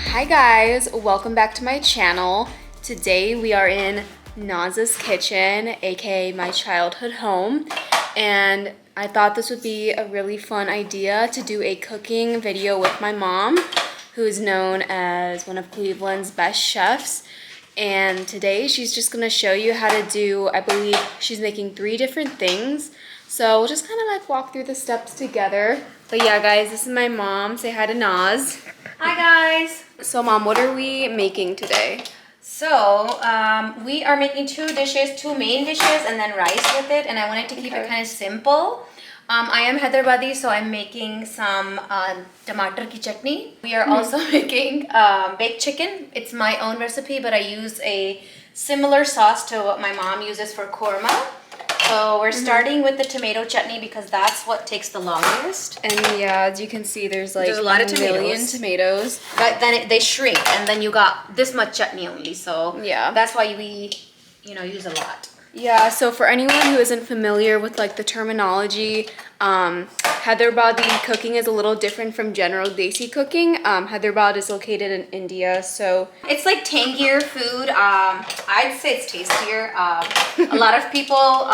Hi guys, welcome back to my channel. Today we are in Naz's kitchen, aka my childhood home, and I thought this would be a really fun idea to do a cooking video with my mom, who is known as one of Cleveland's best chefs. And today she's just gonna show you how to do, I believe she's making 3 different things. So we'll just kind of like walk through the steps together. But yeah guys, this is my mom. Say hi to Naz. Hi guys! So mom, what are we making today? So, we are making 2 main dishes and then rice with it, and I wanted to keep it kind of simple. I am Hyderabadi, so I'm making some tomato ki chutney. We are also making baked chicken. It's my own recipe, but I use a similar sauce to what my mom uses for korma. So we're starting with the tomato chutney because that's what takes the longest. And yeah, as you can see, there's like a lot of million tomatoes. But then they shrink, and then you got this much chutney only. So yeah, that's why we, use a lot. Yeah, so for anyone who isn't familiar with like the terminology, Hyderabadi cooking is a little different from general Desi cooking. Hyderabad is located in India, so it's like tangier food. I'd say it's tastier. A lot of people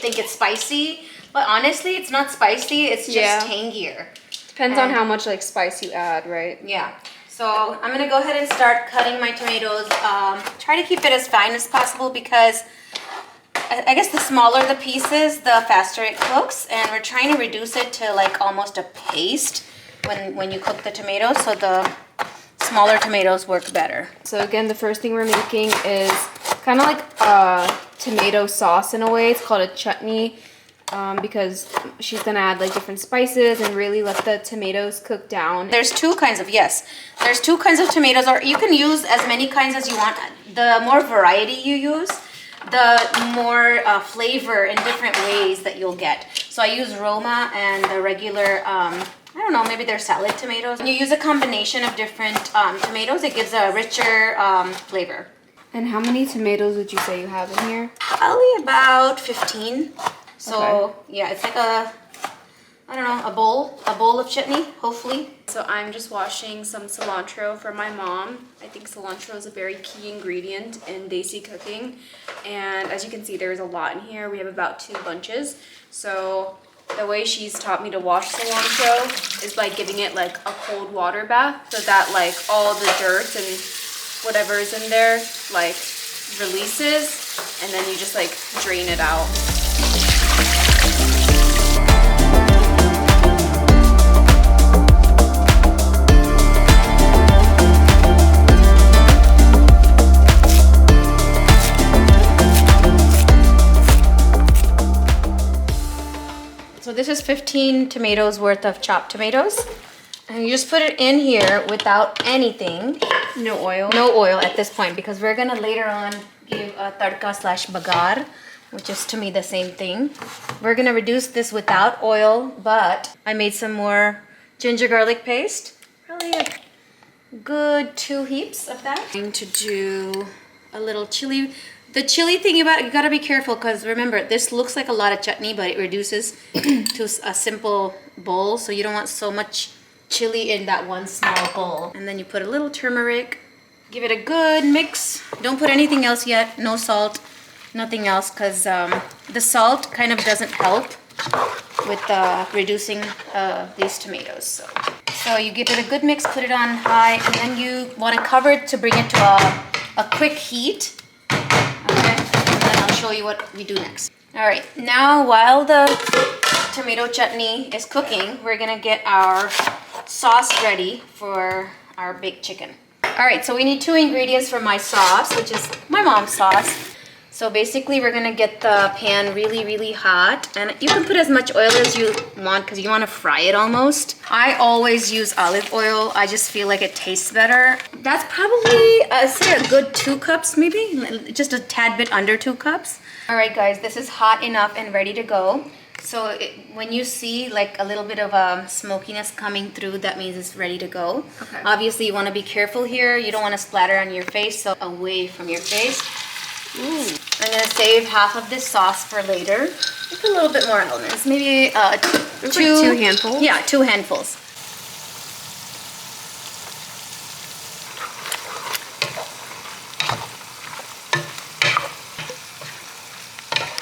think it's spicy, but honestly, it's not spicy. It's just tangier. Depends on how much like spice you add, right? Yeah. So I'm gonna go ahead and start cutting my tomatoes. Try to keep it as fine as possible because I guess the smaller the pieces, the faster it cooks, and we're trying to reduce it to like almost a paste when you cook the tomatoes, so the smaller tomatoes work better. So again, the first thing we're making is kind of like a tomato sauce in a way. It's called a chutney because she's gonna add like different spices and really let the tomatoes cook down. There's 2 kinds of tomatoes, or you can use as many kinds as you want. The more variety you use, the more flavor in different ways that you'll get. So I use Roma and the regular, I don't know, maybe they're salad tomatoes. When you use a combination of different tomatoes, it gives a richer flavor. And how many tomatoes would you say you have in here? Probably about 15. So yeah, it's like a bowl of chutney, hopefully. So I'm just washing some cilantro for my mom. I think cilantro is a very key ingredient in Desi cooking. And as you can see, there's a lot in here. We have about 2 bunches. So the way she's taught me to wash cilantro is by giving it like a cold water bath so that like all the dirt and whatever is in there like releases, and then you just like drain it out. So this is 15 tomatoes worth of chopped tomatoes. And you just put it in here without anything. No oil? No oil at this point, because we're gonna later on give a tadka / bagar, which is to me the same thing. We're gonna reduce this without oil, but I made some more ginger garlic paste. Probably a good 2 heaps of that. I'm going to do a little chili. The chili thing, you gotta be careful, because remember, this looks like a lot of chutney, but it reduces to a simple bowl, so you don't want so much chili in that one small bowl. And then you put a little turmeric, give it a good mix. Don't put anything else yet, no salt, nothing else, because the salt kind of doesn't help with reducing these tomatoes. So you give it a good mix, put it on high, and then you want to cover it to bring it to a quick heat. Okay, and then I'll show you what we do next. All right, now while the tomato chutney is cooking, we're gonna get our sauce ready for our baked chicken. All right, so we need 2 ingredients for my sauce, which is my mom's sauce. So basically we're gonna get the pan really, really hot, and you can put as much oil as you want because you want to fry it almost. I always use olive oil. I just feel like it tastes better. That's probably, I'd say a good 2 cups maybe, just a tad bit under 2 cups. All right guys, this is hot enough and ready to go. So when you see like a little bit of smokiness coming through, that means it's ready to go. Okay. Obviously you want to be careful here. You don't want to splatter on your face, so away from your face. Ooh. I'm gonna save half of this sauce for later. Just a little bit more almonds, maybe 2 like 2 handfuls. Yeah, 2 handfuls.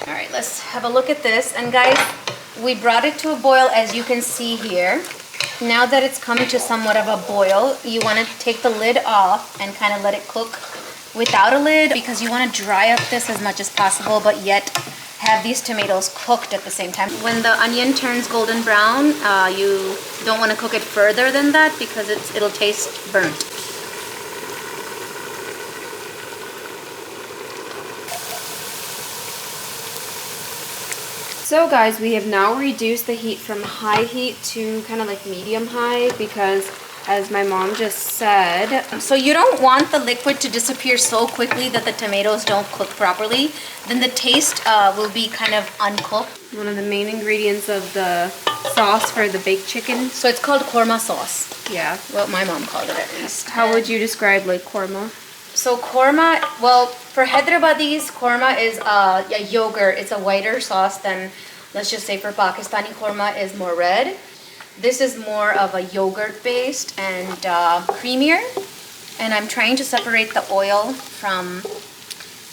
All right, let's have a look at this. And guys, we brought it to a boil, as you can see here. Now that it's come to somewhat of a boil, you want to take the lid off and kind of let it cook without a lid, because you want to dry up this as much as possible, but yet have these tomatoes cooked at the same time. When the onion turns golden brown, you don't want to cook it further than that because it'll taste burnt. So guys, we have now reduced the heat from high heat to kind of like medium high because, as my mom just said, so you don't want the liquid to disappear so quickly that the tomatoes don't cook properly. Then the taste will be kind of uncooked. One of the main ingredients of the sauce for the baked chicken. So it's called korma sauce. Yeah. Well, my mom called it at least. How would you describe like korma? So korma, well, for Hyderabadis, korma is a yogurt. It's a whiter sauce than, let's just say, for Pakistani korma is more red. This is more of a yogurt based and creamier. And I'm trying to separate the oil from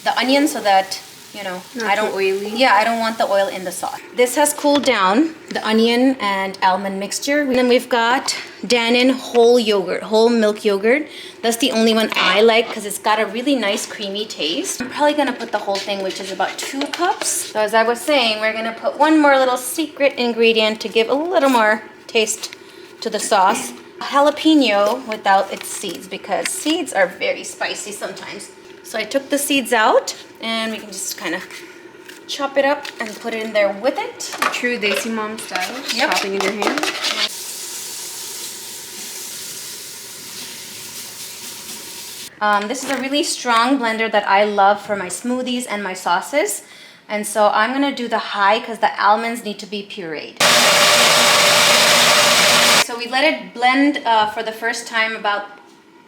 the onion so that, you know, Not too oily. Yeah, I don't want the oil in the sauce. This has cooled down, the onion and almond mixture. And then we've got Dannon whole yogurt, whole milk yogurt. That's the only one I like because it's got a really nice creamy taste. I'm probably gonna put the whole thing, which is about 2 cups. So as I was saying, we're gonna put one more little secret ingredient to give a little more taste to the sauce. Jalapeno without its seeds, because seeds are very spicy sometimes. So I took the seeds out, and we can just kind of chop it up and put it in there with it. True Desi mom style. Yep. Chopping in your hand. This is a really strong blender that I love for my smoothies and my sauces. And so I'm gonna do the high because the almonds need to be pureed. So we let it blend for the first time about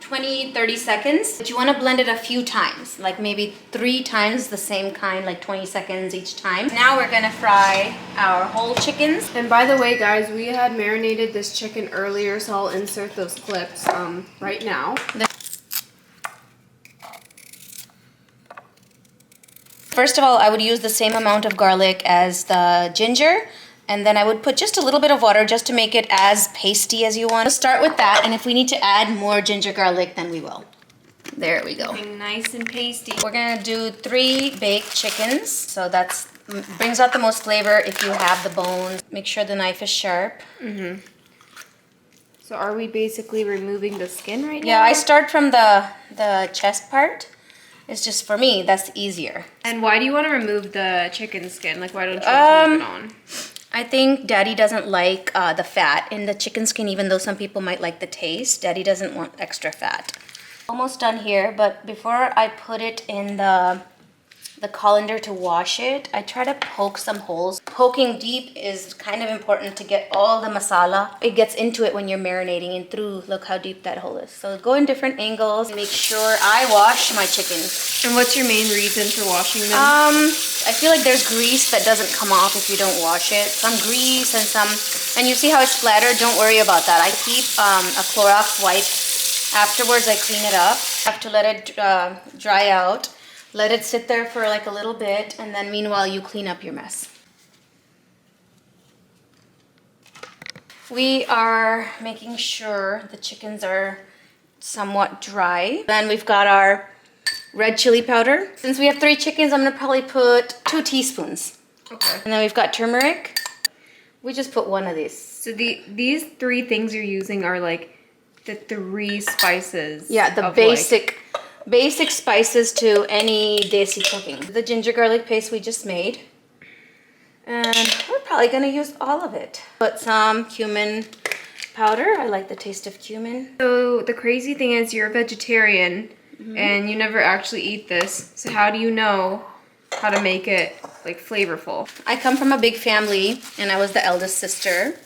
20-30 seconds. But you want to blend it a few times, like maybe 3 times the same kind, like 20 seconds each time. Now we're gonna fry our whole chickens. And by the way, guys, we had marinated this chicken earlier, so I'll insert those clips right now. First of all, I would use the same amount of garlic as the ginger. And then I would put just a little bit of water just to make it as pasty as you want. We'll start with that, and if we need to add more ginger garlic, then we will. There we go. Nice and pasty. We're gonna do 3 baked chickens. So that's brings out the most flavor if you have the bones. Make sure the knife is sharp. Mm-hmm. So are we basically removing the skin right now? Yeah, I start from the chest part. It's just, for me, that's easier. And why do you want to remove the chicken skin? Like, why don't you leave it on? I think Daddy doesn't like the fat in the chicken skin, even though some people might like the taste. Daddy doesn't want extra fat. Almost done here, but before I put it in the colander to wash it, I try to poke some holes. Poking deep is kind of important to get all the masala. It gets into it when you're marinating and through. Look how deep that hole is. So go in different angles. Make sure I wash my chickens. And what's your main reason for washing them? I feel like there's grease that doesn't come off if you don't wash it. Some grease and some, and you see how it's splattered? Don't worry about that. I keep a Clorox wipe. Afterwards, I clean it up. I have to let it dry out. Let it sit there for like a little bit, and then meanwhile you clean up your mess. We are making sure the chickens are somewhat dry. Then we've got our red chili powder. Since we have 3 chickens, I'm gonna probably put 2 teaspoons. Okay. And then we've got turmeric. We just put 1 of these. So these 3 things you're using are like the 3 spices. Yeah, the basic basic spices to any Desi cooking. The ginger garlic paste we just made. And we're probably gonna use all of it. Put some cumin powder. I like the taste of cumin. So the crazy thing is you're a vegetarian and you never actually eat this. So how do you know how to make it like flavorful? I come from a big family and I was the eldest sister.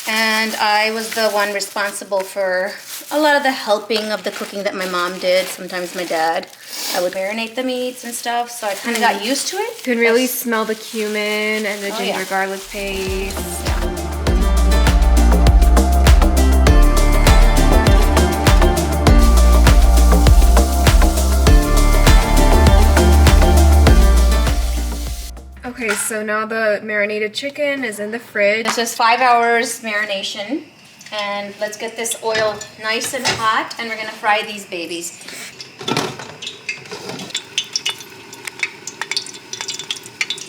And I was the one responsible for a lot of the helping of the cooking that my mom did. Sometimes my dad. I would marinate the meats and stuff, so I kind of got used to it. You can really smell the cumin and the ginger garlic paste. Okay, so now the marinated chicken is in the fridge. This is 5 hours marination. And let's get this oil nice and hot, and we're gonna fry these babies.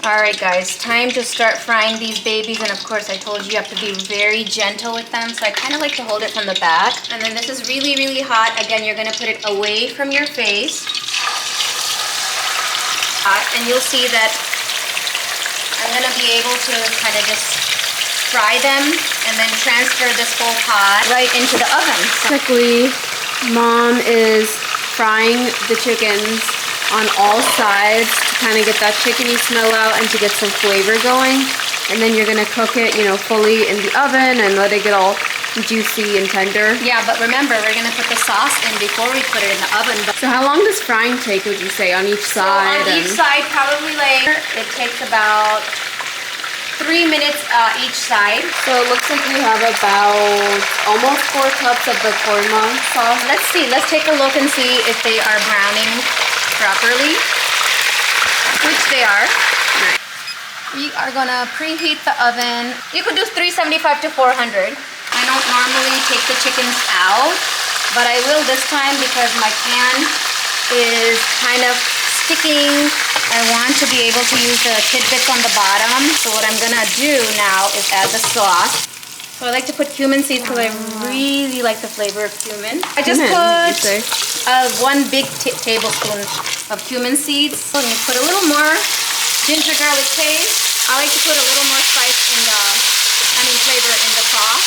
All right, guys, time to start frying these babies. And of course, I told you have to be very gentle with them. So I kind of like to hold it from the back. And then this is really, really hot. Again, you're gonna put it away from your face. And you'll see that I'm gonna be able to kind of just fry them and then transfer this whole pot right into the oven. Basically, Mom is frying the chickens on all sides to kind of get that chickeny smell out and to get some flavor going. And then you're gonna cook it, you know, fully in the oven and let it get all juicy and tender. Yeah, but remember, we're gonna put the sauce in before we put it in the oven. So how long does frying take, would you say, on each side? So on each side, probably like, it takes about 3 minutes each side. So it looks like we have about almost 4 cups of the korma sauce. Let's see, let's take a look and see if they are browning properly, which they are. Nice. We are gonna preheat the oven. You could do 375 to 400. I don't normally take the chickens out, but I will this time because my pan is kind of sticking. I want to be able to use the tidbits on the bottom. So what I'm gonna do now is add the sauce. So I like to put cumin seeds because I really like the flavor of cumin. I just put 1 big tablespoon of cumin seeds. So I'm gonna put a little more ginger garlic paste. I like to put a little more spice in the, flavor in the sauce.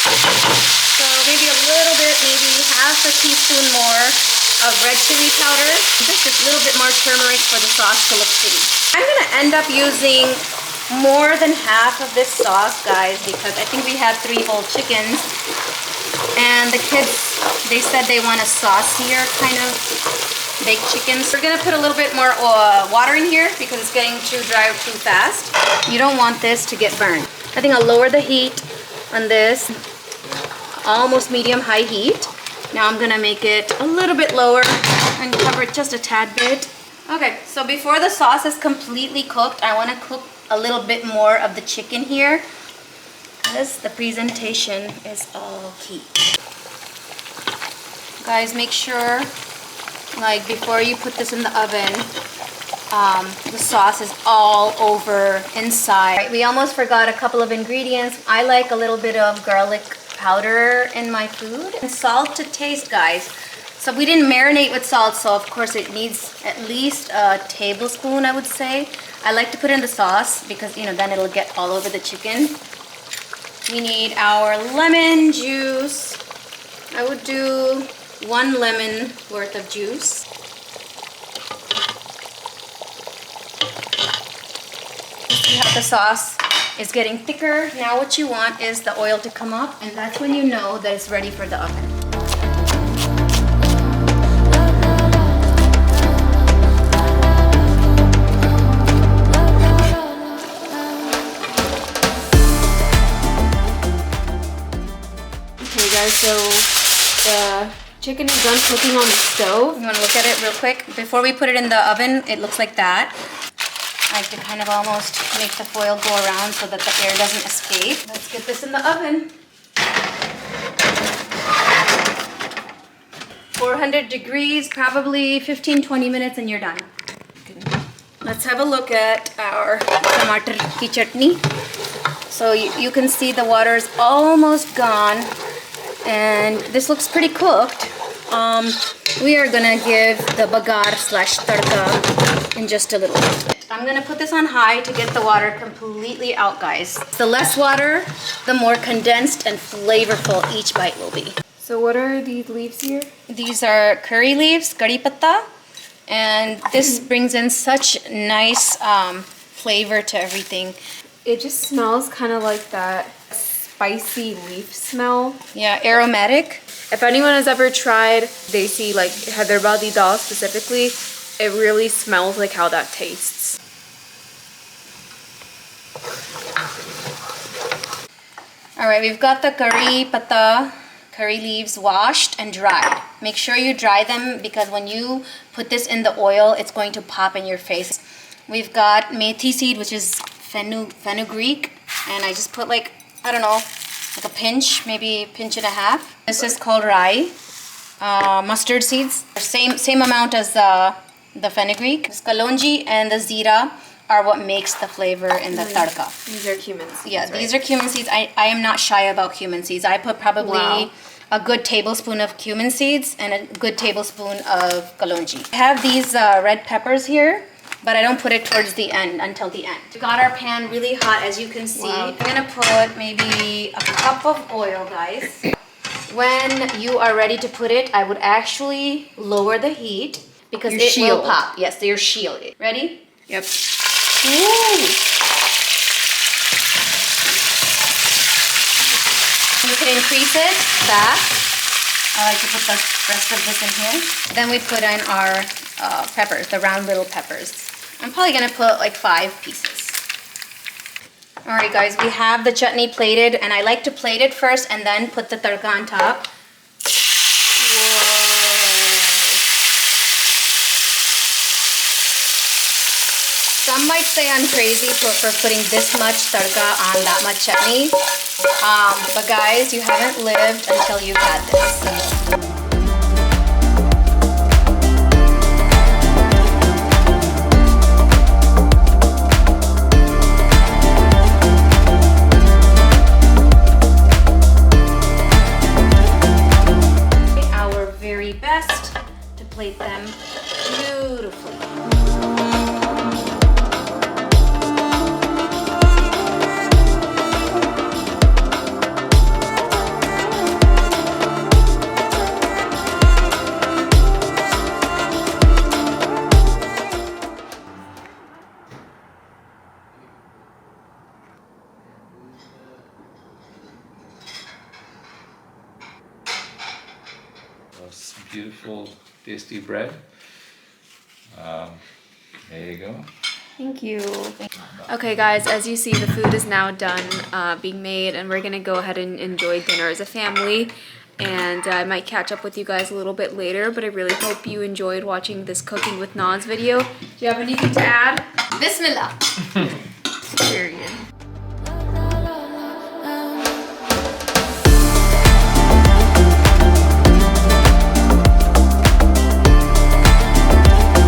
So maybe a little bit, maybe half a teaspoon more of red chili powder. Just a little bit more turmeric for the sauce to look pretty. I'm gonna end up using more than half of this sauce, guys, because I think we have 3 whole chickens. And the kids, they said they want a saucier kind of baked chicken. So we're gonna put a little bit more water in here because it's getting too dry too fast. You don't want this to get burned. I think I'll lower the heat on this, almost medium-high heat. Now I'm gonna make it a little bit lower and cover it just a tad bit. Okay, so before the sauce is completely cooked, I wanna cook a little bit more of the chicken here because the presentation is all key. Guys, make sure, like, before you put this in the oven, the sauce is all over inside. Right, we almost forgot a couple of ingredients. I like a little bit of garlic powder in my food. And salt to taste, guys. So we didn't marinate with salt, so of course it needs at least a tablespoon, I would say. I like to put in the sauce because, you know, then it'll get all over the chicken. We need our lemon juice. I would do 1 lemon worth of juice. See how the sauce is getting thicker. Now what you want is the oil to come up, and that's when you know that it's ready for the oven. Okay guys, so the chicken is done cooking on the stove. You want to look at it real quick? Before we put it in the oven, it looks like that. I like to kind of almost make the foil go around so that the air doesn't escape. Let's get this in the oven. 400 degrees, probably 15-20 minutes and you're done. Let's have a look at our tomato ki chutney. So you can see the water is almost gone and this looks pretty cooked. We are gonna give the bagar slash tadka in just a little bit. I'm gonna put this on high to get the water completely out, guys. The less water, the more condensed and flavorful each bite will be. So what are these leaves here? These are curry leaves, kari patta, and this brings in such nice flavor to everything. It just smells kind of like that spicy leaf smell. Yeah, aromatic. If anyone has ever tried Desi, like Hyderabadi dal specifically, it really smells like how that tastes. All right, we've got the curry patta, curry leaves washed and dried. Make sure you dry them because when you put this in the oil, it's going to pop in your face. We've got methi seed, which is fenugreek, and I just put like, I don't know, like a pinch, maybe a pinch and a half. This is called rai, mustard seeds, same amount as the fenugreek. This kalonji and the zira are what makes the flavor in the tadka. These are cumin seeds. Yeah, right? these are cumin seeds. I am not shy about cumin seeds. I put probably a good tablespoon of cumin seeds and a good tablespoon of kalonji. I have these red peppers here, but I don't put it towards the end, until the end. We got our pan really hot, as you can see. Wow. I'm gonna put maybe a cup of oil, guys. When you are ready to put it, I would actually lower the heat because Your it shield. will pop. Yes, they're shielded. Ready? Yep. Ooh. You can increase it back. I like to put the rest of this in here. Then we put in our peppers, the round little peppers. I'm probably gonna put like 5 pieces. All right, guys, we have the chutney plated, and I like to plate it first and then put the tadka on top. Some might say I'm crazy for putting this much tadka on that much chutney. But guys, you haven't lived until you've had this. Our very best to plate them beautifully. That's beautiful, tasty bread. There you go. Thank you. Okay guys, as you see, the food is now done being made, and we're gonna go ahead and enjoy dinner as a family. And I might catch up with you guys a little bit later, but I really hope you enjoyed watching this Cooking with Naz video. Do you have anything to add? Bismillah. Period.